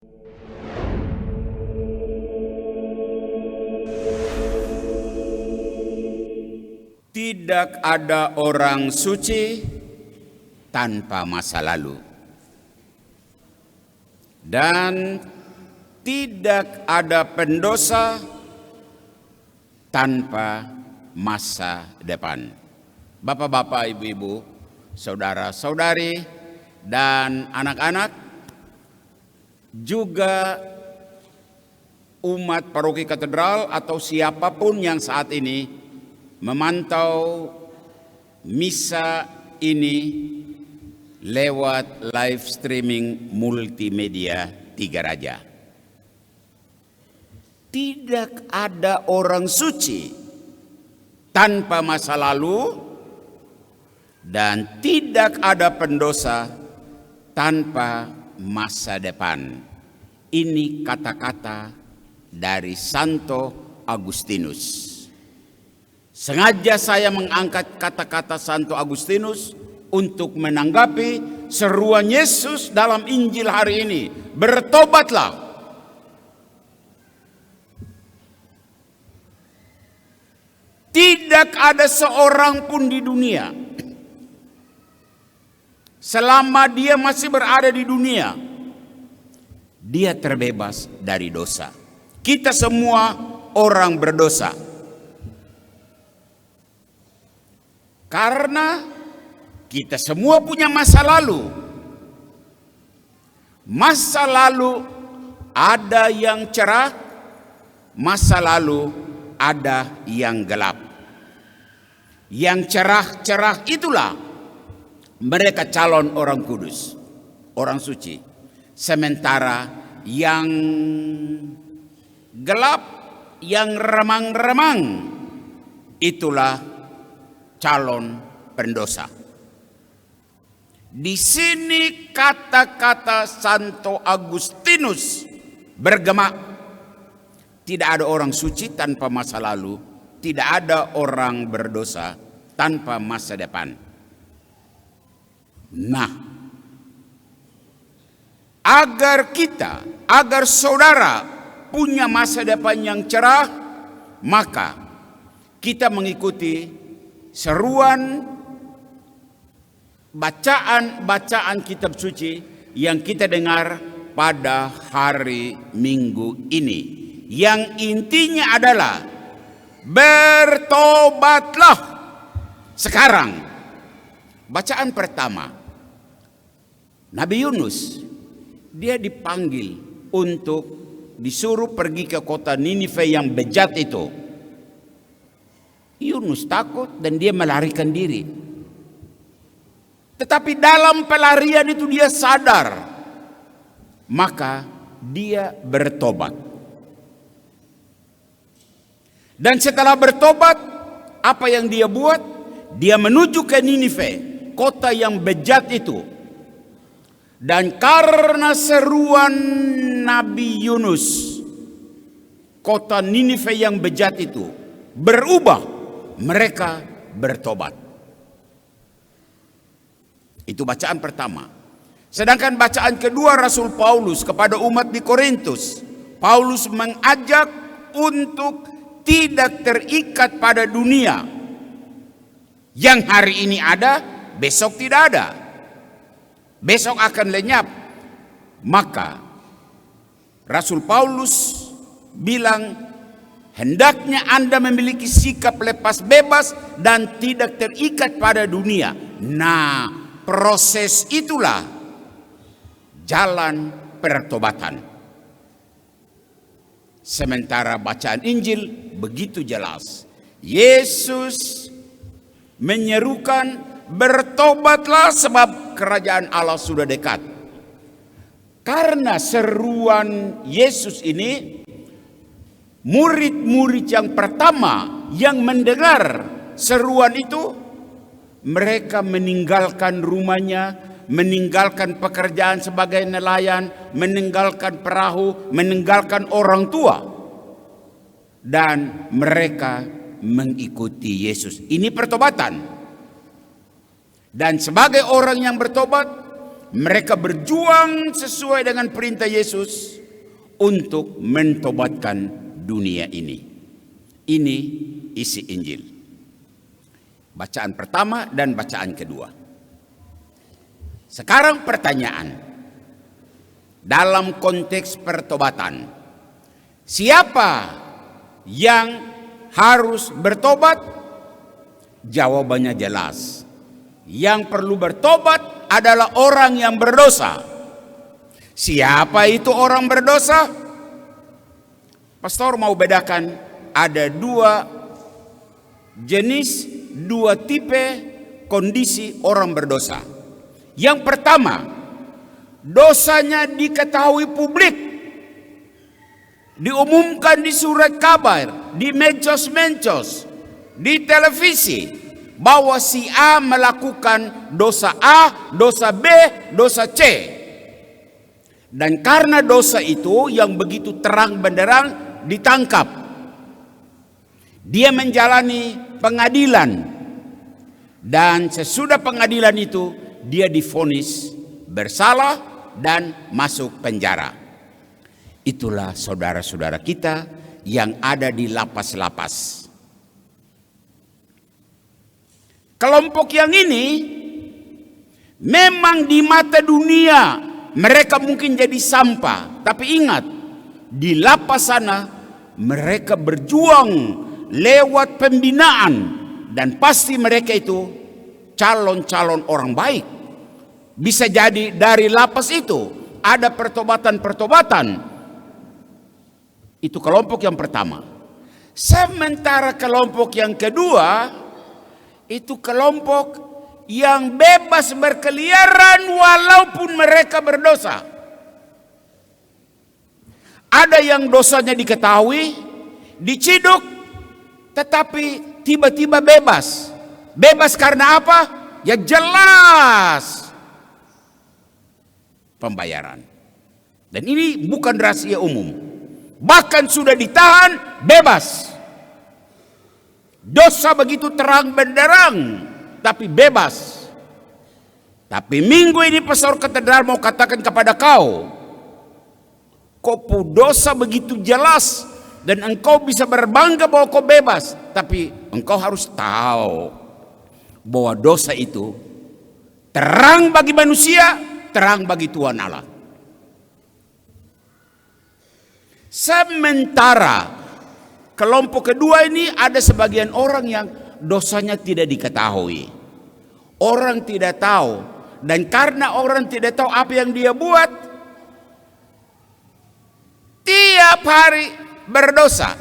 Tidak ada orang suci tanpa masa lalu. Dan tidak ada pendosa tanpa masa depan. Bapak-bapak, ibu-ibu, saudara-saudari, dan anak-anak, juga umat paroki katedral atau siapapun yang saat ini memantau misa ini lewat live streaming multimedia Tiga Raja. Tidak ada orang suci tanpa masa lalu dan tidak ada pendosa tanpa masa depan. Ini kata-kata dari Santo Agustinus. Sengaja saya mengangkat kata-kata Santo Agustinus untuk menanggapi seruan Yesus dalam Injil hari ini. Bertobatlah. Tidak ada seorang pun di dunia, selama dia masih berada di dunia, dia terbebas dari dosa. Kita semua orang berdosa. Karena kita semua punya masa lalu. Masa lalu ada yang cerah, masa lalu ada yang gelap. Yang cerah-cerah itulah mereka calon orang kudus, orang suci. Sementara yang gelap, yang remang-remang, itulah calon pendosa. Di sini kata-kata Santo Agustinus bergema. Tidak ada orang suci tanpa masa lalu, tidak ada orang berdosa tanpa masa depan. Nah, agar saudara punya masa depan yang cerah, maka kita mengikuti seruan bacaan kitab suci yang kita dengar pada hari Minggu ini, yang intinya adalah bertobatlah sekarang. Bacaan pertama, Nabi Yunus, dia dipanggil untuk disuruh pergi ke kota Ninive yang bejat itu. Yunus takut dan dia melarikan diri. Tetapi dalam pelarian itu dia sadar, maka dia bertobat. Dan setelah bertobat, apa yang dia buat? Dia menuju ke Ninive, kota yang bejat itu. Dan karena seruan Nabi Yunus, kota Ninive yang bejat itu berubah, mereka bertobat. Itu bacaan pertama. Sedangkan bacaan kedua Rasul Paulus kepada umat di Korintus, Paulus mengajak untuk tidak terikat pada dunia. Yang hari ini ada, besok tidak ada. Besok akan lenyap. Maka Rasul Paulus bilang, hendaknya Anda memiliki sikap lepas bebas dan tidak terikat pada dunia. Nah, proses itulah jalan pertobatan. Sementara bacaan Injil begitu jelas. Yesus menyerukan, bertobatlah sebab kerajaan Allah sudah dekat. Karena seruan Yesus ini, murid-murid yang pertama yang mendengar seruan itu, mereka meninggalkan rumahnya, meninggalkan pekerjaan sebagai nelayan, meninggalkan perahu, meninggalkan orang tua. Dan mereka mengikuti Yesus. Ini pertobatan. Dan sebagai orang yang bertobat, mereka berjuang sesuai dengan perintah Yesus untuk mentobatkan dunia ini. Ini isi Injil. Bacaan pertama dan bacaan kedua. Sekarang pertanyaan. Dalam konteks pertobatan, siapa yang harus bertobat? Jawabannya jelas. Yang perlu bertobat adalah orang yang berdosa. Siapa itu orang berdosa? Pastor mau bedakan, ada dua jenis, dua tipe kondisi orang berdosa. Yang pertama, dosanya diketahui publik, diumumkan di surat kabar, di mencos-mencos, di televisi, bahwa si A melakukan dosa A, dosa B, dosa C. Dan karena dosa itu yang begitu terang benderang ditangkap, dia menjalani pengadilan, dan sesudah pengadilan itu dia divonis bersalah dan masuk penjara. Itulah saudara-saudara kita yang ada di lapas-lapas. Kelompok yang ini memang di mata dunia mereka mungkin jadi sampah, tapi ingat, di lapas sana mereka berjuang lewat pembinaan, dan pasti mereka itu calon-calon orang baik. Bisa jadi dari lapas itu ada pertobatan-pertobatan. Itu kelompok yang pertama. Sementara kelompok yang kedua, itu kelompok yang bebas berkeliaran walaupun mereka berdosa. Ada yang dosanya diketahui, diciduk, tetapi tiba-tiba bebas. Bebas karena apa? Ya jelas pembayaran. Dan ini bukan rahasia umum. Bahkan sudah ditahan, bebas. Dosa begitu terang benderang, tapi bebas. Tapi minggu ini pastor katedral mau katakan kepada kau dosa begitu jelas, dan engkau bisa berbangga bahwa kau bebas. Tapi engkau harus tahu bahwa dosa itu terang bagi manusia, terang bagi Tuhan Allah. Sementara kelompok kedua ini ada sebagian orang yang dosanya tidak diketahui. Orang tidak tahu, dan karena orang tidak tahu apa yang dia buat, tiap hari berdosa.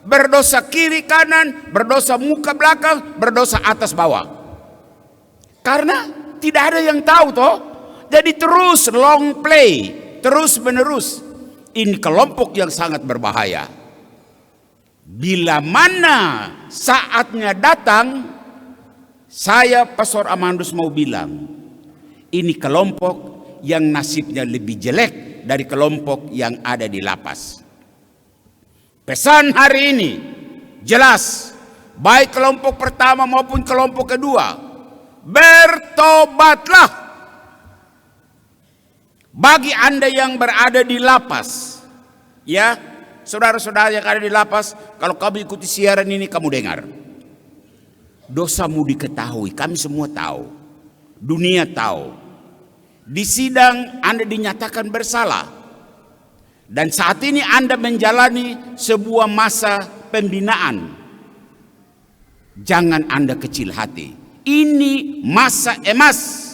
Berdosa kiri kanan, berdosa muka belakang, berdosa atas bawah. Karena tidak ada yang tahu toh. Jadi terus long play, terus menerus. Ini kelompok yang sangat berbahaya. Bila mana saatnya datang, saya Pastor Amandus mau bilang, ini kelompok yang nasibnya lebih jelek dari kelompok yang ada di lapas. Pesan hari ini jelas, baik kelompok pertama maupun kelompok kedua, bertobatlah. Bagi Anda yang berada di lapas, ya, saudara-saudara yang ada di lapas, kalau kamu ikuti siaran ini kamu dengar. Dosamu diketahui, kami semua tahu. Dunia tahu. Di sidang Anda dinyatakan bersalah. Dan saat ini Anda menjalani sebuah masa pembinaan. Jangan Anda kecil hati. Ini masa emas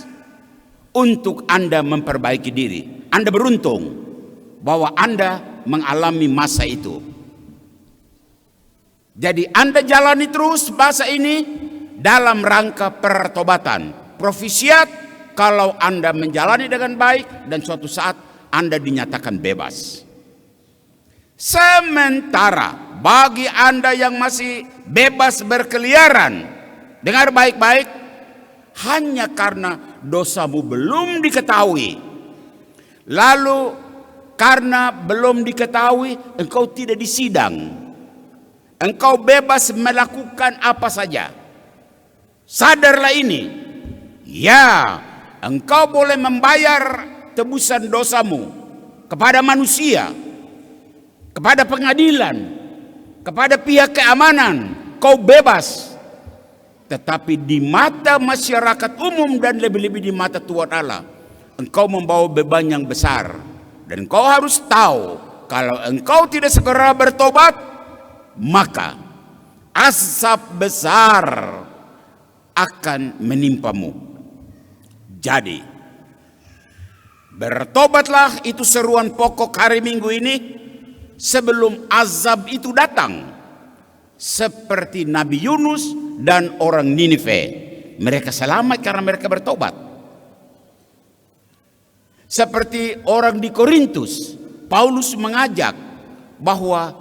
untuk Anda memperbaiki diri. Anda beruntung bahwa Anda mengalami masa itu. Jadi Anda jalani terus masa ini dalam rangka pertobatan. Profisiat kalau Anda menjalani dengan baik dan suatu saat Anda dinyatakan bebas. Sementara bagi Anda yang masih bebas berkeliaran, dengar baik-baik, hanya karena dosamu belum diketahui, lalu karena belum diketahui engkau tidak disidang, engkau bebas melakukan apa saja. Sadarlah ini, ya, engkau boleh membayar tebusan dosamu kepada manusia, kepada pengadilan, kepada pihak keamanan, kau bebas. Tetapi di mata masyarakat umum dan lebih-lebih di mata Tuhan Allah, engkau membawa beban yang besar. Dan engkau harus tahu, kalau engkau tidak segera bertobat, maka azab besar akan menimpamu. Jadi, bertobatlah, itu seruan pokok hari Minggu ini, sebelum azab itu datang. Seperti Nabi Yunus dan orang Ninive, mereka selamat karena mereka bertobat. Seperti orang di Korintus, Paulus mengajak bahwa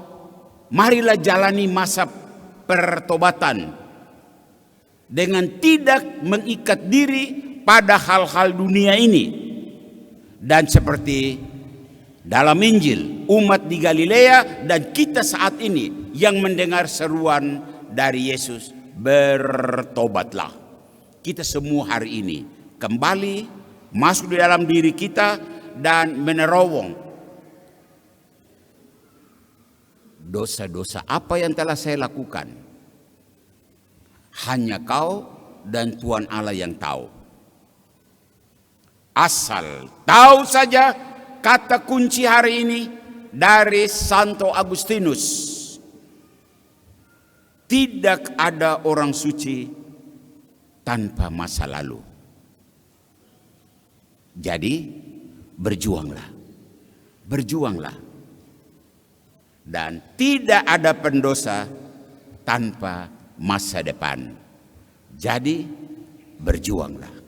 marilah jalani masa pertobatan dengan tidak mengikat diri pada hal-hal dunia ini. Dan seperti dalam Injil, umat di Galilea dan kita saat ini yang mendengar seruan dari Yesus, bertobatlah. Kita semua hari ini kembali masuk di dalam diri kita dan menerowong dosa-dosa apa yang telah saya lakukan. Hanya kau dan Tuhan Allah yang tahu. Asal tahu saja kata kunci hari ini dari Santo Agustinus. Tidak ada orang suci tanpa masa lalu. Jadi berjuanglah. Berjuanglah. Dan tidak ada pendosa tanpa masa depan. Jadi berjuanglah.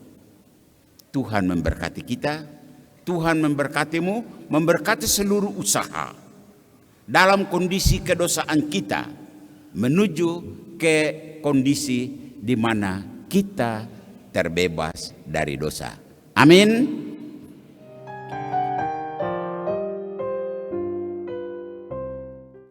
Tuhan memberkati kita, Tuhan memberkatimu, memberkati seluruh usaha dalam kondisi kedosaan kita menuju ke kondisi di mana kita terbebas dari dosa. Amin.